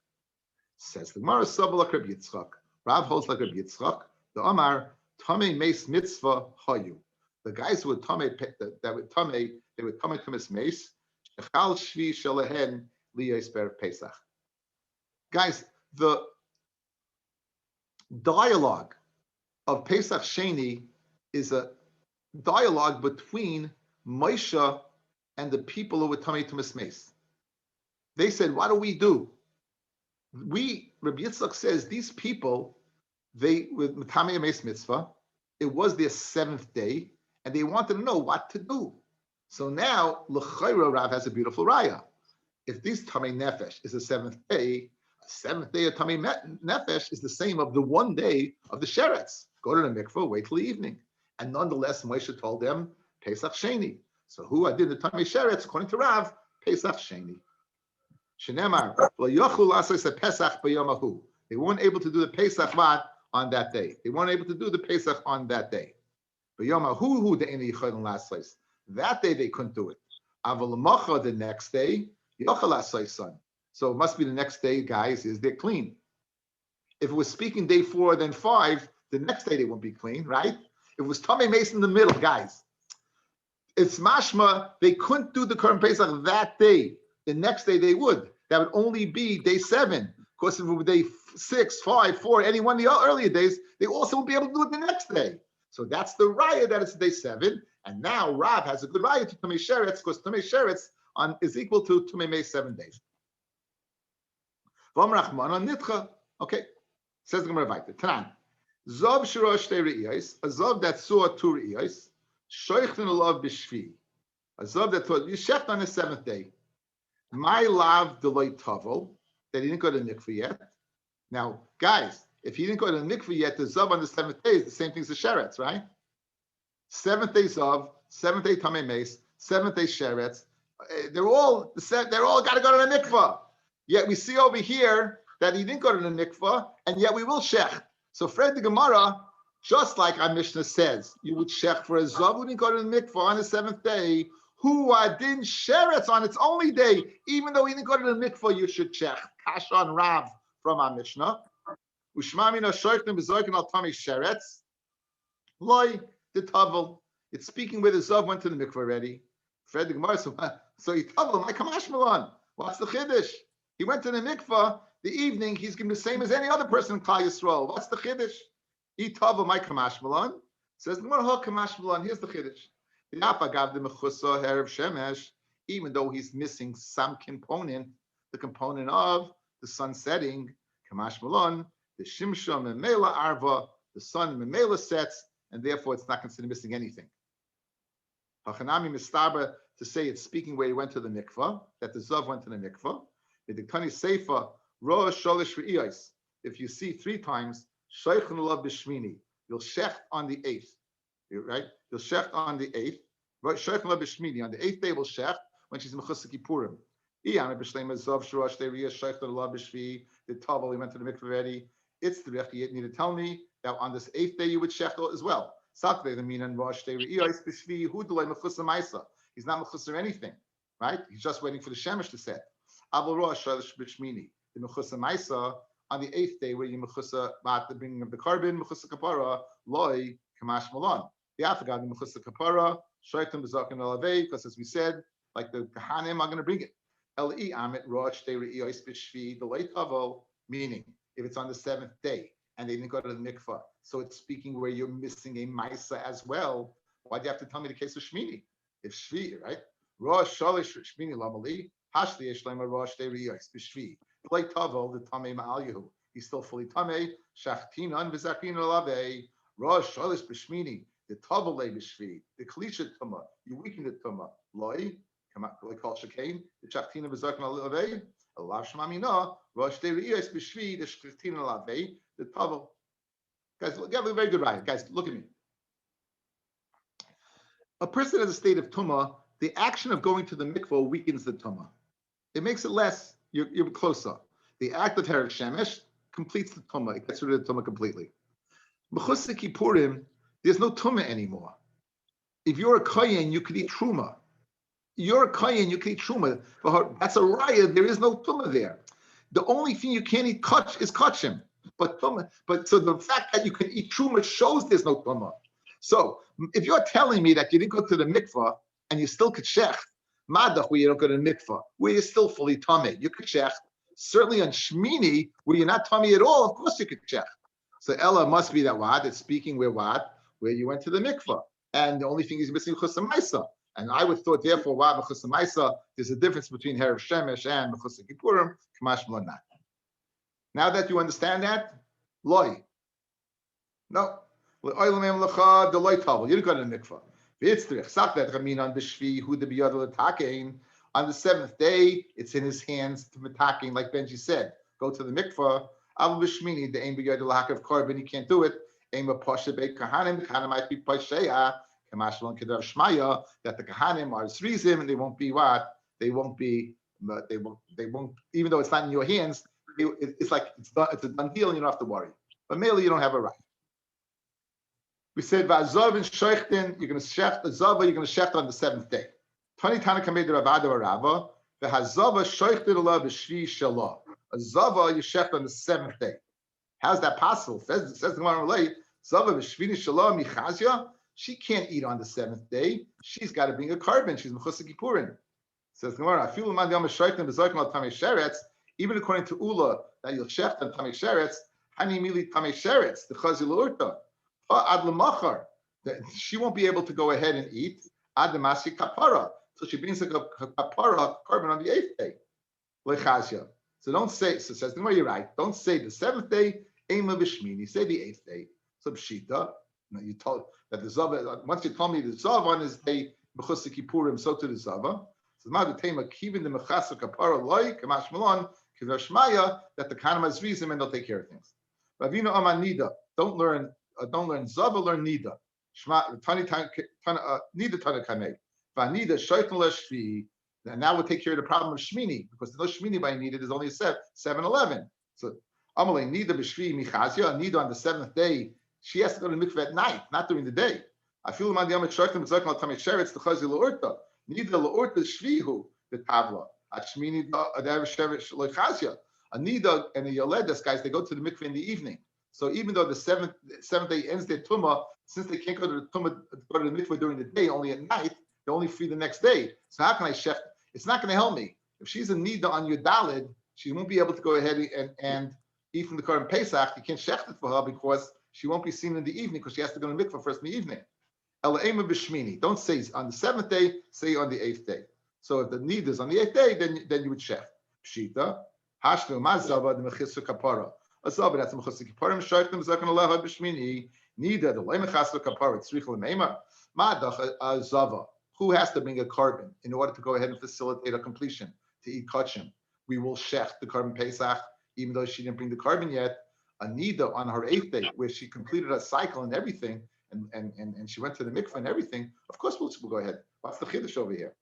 Says the Gemara, Sabbalak Rabbi Yitzchak. Rav holds like Rabbi Yitzchak. The Omar, Tamei Meis Mitzvah Hayu. The guys who would Tamei, they would Tamei Tumas Meis, Shechal Shvi Shalehen Liyos Be'erev Pesach. Guys, the dialogue of Pesach Sheni is a dialogue between Moshe and the people who were Tamei Tumas Meis. They said, what do we do? Rabbi Yitzchak says, these people, they with Tamei Meis Mitzvah, it was their 7th day, and they wanted to know what to do. So now, L'chayra Rav has a beautiful raya. If this Tamei Nefesh is the 7th day, 7th day of Tamei Nefesh is the same of the 1 day of the Sheretz. Go to the mikveh, wait till the evening. And nonetheless, Moshe told them, Pesach Sheni. So who did the Tamei Sheretz, according to Rav, Pesach Sheni. Shenemar, Pesach b'yomahu. They weren't able to do the Pesach on that day. They weren't able to do the Pesach on that day. B'yomahu, that day they couldn't do it. Aval the next day, so it must be the next day, guys, is they're clean. If it was speaking day 4, then 5, the next day they won't be clean, right? If it was Tamei Meis in the middle, guys, it's mashma, they couldn't do the Korban Pesach that day. The next day they would. That would only be day 7. Because if it was day 6, 5, 4, any one of the earlier days, they also would be able to do it the next day. So that's the raya that it's day 7. And now Rav has a good raya to Tamei Sheretz, because Tamei Sheretz is equal to Tamei Meis 7 days. Okay, says the Gemara Vayter. Tanan, Zov Shirosh Te Re'iyos, a Zov that saw 2 Re'iyos, Shoichtin Alav B'Shvi, a Zov that thought, you shecht on the 7th day. My lav Deloy Tavel, that he didn't go to the mikveh yet. Now, guys, if he didn't go to the mikveh yet, the Zov on the 7th day is the same thing as the Sheretz, right? seventh day Zav, seventh day Tamei Mace, seventh day Sheretz. They're all got to go to the mikvah. Yet we see over here that he didn't go to the mikvah, and yet we will shech. So Fred the Gemara, just like our Mishnah says, you would shech for a Zav who didn't go to the mikvah on the seventh day, who didn't Sheretz on its only day, even though he didn't go to the mikvah, you should shech. Kasha on Rav from our Mishnah. Ushmamina shoychnim b'zoykin al tami Sheretz. Loi the tavel. It's speaking where the Zav went to the mikvah already. Fred the Gemara, so he tavel, my kamash malan. What's the chiddush? He went to the mikvah. The evening, he's going to be the same as any other person in Klal Yisrael. What's the chiddush? He tavel my kamash malan. Says the Gemara, kamash malan. Here's the chiddush. Even though he's missing some component, the component of the sun setting, kamash malan, the shimshon memela arva, the sun memela sets, and therefore it's not considered missing anything. Hachanami mistaba to say it's speaking where he went to the mikvah, that the Zav went to the mikvah. If you see 3 times, you'll shecht on the 8th, right? You'll shecht on the 8th. On the 8th day, we'll shecht when she's Mechusah Kippurim. The Tavel, he went to the mikvah already. It's the Rech, you need to tell me that on this 8th day you would shecht as well. He's not Mechusah anything, right? He's just waiting for the Shemesh to set. The Mechusah Maisa on the 8th day, where you Mechusah the bringing of the carbon, Mechusah Kapara, Loi, Kamash Malon. The Afghan, the Mechusah Kapara, Shaitim Bezakin Alavei, because as we said, like the Kahanim are going to bring it. L.E. Amit Rosh, the late Tavo, meaning if it's on the 7th day and they didn't go to the mikvah, so it's speaking where you're missing a Maisa as well. Why do you have to tell me the case of Shmini? If Shvi, right? Rosh, Shalish, Shmini, Lamali, Hashli Yeshlema Rosh Deriyos Bishvi. Like Tavel, the Tamei Ma'al he's still fully Tamei. Shachtinan V'Zakin Olave Rosh Shalish Bishmini. The Tavel Le Bishvi. The Kalisha Tuma. You weaken the Tuma. Loi. Come out like Kol Shekain. The Shachtinan V'Zakin Olave. Allah Shmamina. Rosh Deriyos Bishvi. The Shachtinan Olave. The Tavel. Guys, you have a very good ride. Guys, look at me. A person has a state of Tuma. The action of going to the mikvah weakens the Tuma. It makes it less, you're closer. The act of Herek Shemesh completes the Tumah. It gets rid of the Tumah completely. Mechusah Kippurim, there's no Tumah anymore. If you're a Kohen, you could eat Truma. You're a Kohen, you can eat Truma. That's a raya, there is no Tumah there. The only thing you can't eat is Kachim. But so the fact that you can eat Truma shows there's no Tumah. So if you're telling me that you didn't go to the mikvah and you still could shech, Madach, where you don't go to the mikvah, where you're still fully tummy, you could shech. Certainly on Shmini, where you're not tummy at all, of course you could shech. So Ella must be that what? It's speaking where what? Where you went to the mikvah. And the only thing is missing Mechusah Maisa. And I would thought, therefore, wow, Mechusah Maisa, there's a difference between Herav Shemesh and Mechusah Kippurim, Kamash Mlonat. Now that you understand that, Loi. No. You didn't go to the mikvah. On the 7th day, it's in his hands to metaking, like Benji said. Go to the mikvah. He can't do it. Kahanim might be pasheya. That the Kahanim are Srizim and they won't be what? They won't, even though it's not in your hands, it's like it's a done deal and you don't have to worry. But mainly you don't have a right. We said, Va'azav and Sheichtin, you're going to shecht the Zava, you're going to shecht on the 7th day. Tani Tana Kamed Ravada Rava, V'hazava Sheichtin Allah B'Shvi Shalah. A Zava, you shecht on the 7th day. How's that possible? Says the Gemara late, Zava B'Shvi Shalah Michazia, she can't eat on the 7th day. She's got to bring a carbon. She's Mechusah Kippurim. Says the Gemara, Afilu Man Yom Sheichtin B'Zoykin Al Tamei Sheretz, even according to Ula, that you'll shecht on Tamei Sheretz, Hani Mili Tamei Sheretz, the Chazil Urta. Ad lemachar, she won't be able to go ahead and eat ad demasi kapara. So she brings a kapara carbon on the 8th day. Lechazia. So don't say. So says the way you're right. Don't say the 7th day. Ema v'shmini. Say the 8th day. So pshita. Now you told that the zava. Once you told me the zava on his day Mechusah Kippurim, so to the zava. So now the tema kivin the mechasa kapara loy kamash malon kivashmaya that the kanam has reason and they'll take care of things. Ravina amanida. Don't learn Zava, learn Nida. Shma Tani Nida Tani Kamei. Vanida Shaitan Shvi. And now we'll take care of the problem of Shmini, because there's no Shmini by Nida, there's only a 7-11. So Amalei Nida B'Shvi Michazia, Nida on the 7th day, she has to go to the mikveh at night, not during the day. I feel man Yom Shaitan Mitzvah Al Tamei Sheretz the Chazi L'Urta. Nida L'Urta Shvihu the Tavla. At Shmini Adav Sheretz L'Chazia. A Nida and a Yoledes guys, they go to the mikveh in the evening. So even though the seventh day ends their tumah, since they can't go to the tumah, go to the mikveh during the day, only at night, they're only free the next day. So how can I shech? It's not going to help me. If she's a nida on your dalid, she won't be able to go ahead and eat from the Korban Pesach. You can't shech it for her because she won't be seen in the evening because she has to go to the mikveh first in the evening. Ela'ema b'shmini. Don't say on the 7th day, say on the 8th day. So if the nida is on the 8th day, then you would shech. Pshita. Hashnu mazava the mechisa kapara. Azava that's the mechisa kapara. Mishaytim zakan aleha b'shmini. Nida the leimechasa kapara. Tzrichel meima. Madach azava. Who has to bring a carbon in order to go ahead and facilitate a completion to eat kachim? We will shech the Korban Pesach, even though she didn't bring the carbon yet. Anida on her 8th day, where she completed a cycle and everything, and she went to the mikveh and everything. Of course, we'll go ahead. What's the chiddush over here?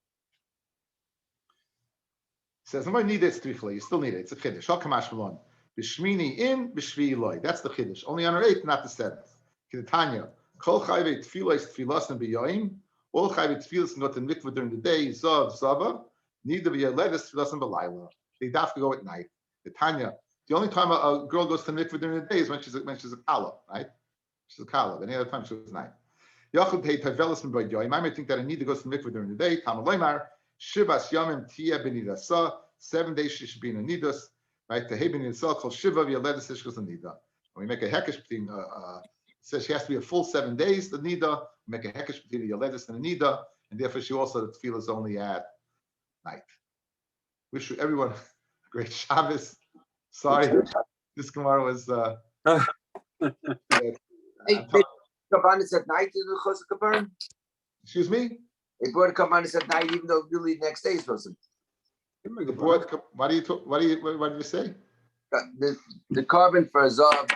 It says, "No need it, you still need it. It's a chiddush. Shal kamash malon. B'shmini in, b'shvi loy. That's the chiddush. Only on her 8th, not the 7th. Kedetanya. Kol chayve tfilos tfilos and b'yoyim. All chayve tfilos can go to the mikveh during the day. Zav zava. Neither v'yaledes tfilos and b'layla. They have to go at night. Kedetanya. The only time a girl goes to the mikveh during the day is when she's a kala, right? She's a kala. Any other time she was night. Yachud pei tavelis and b'yoyim. I might think that I need to go to the mikveh during the day. Tamaloymar. Shivas yamim tia benidasa. 7 days she should be in a nidus, right? The hebben in itself called shiva v'yaledes ishkos and nida. And we make a hekesh between. Says she has to be a full 7 days. The nida. We make a hekesh between the yaledes and the nida, and therefore she also the tefillah is only at night. Wish everyone a great Shabbos. Sorry, this Gemara was. Kabbanis at night in the Chosek Kabbalah? Excuse me. They brought Kabbanis at night, even though really the next day is supposed to. What do you say? The carbon for a Zav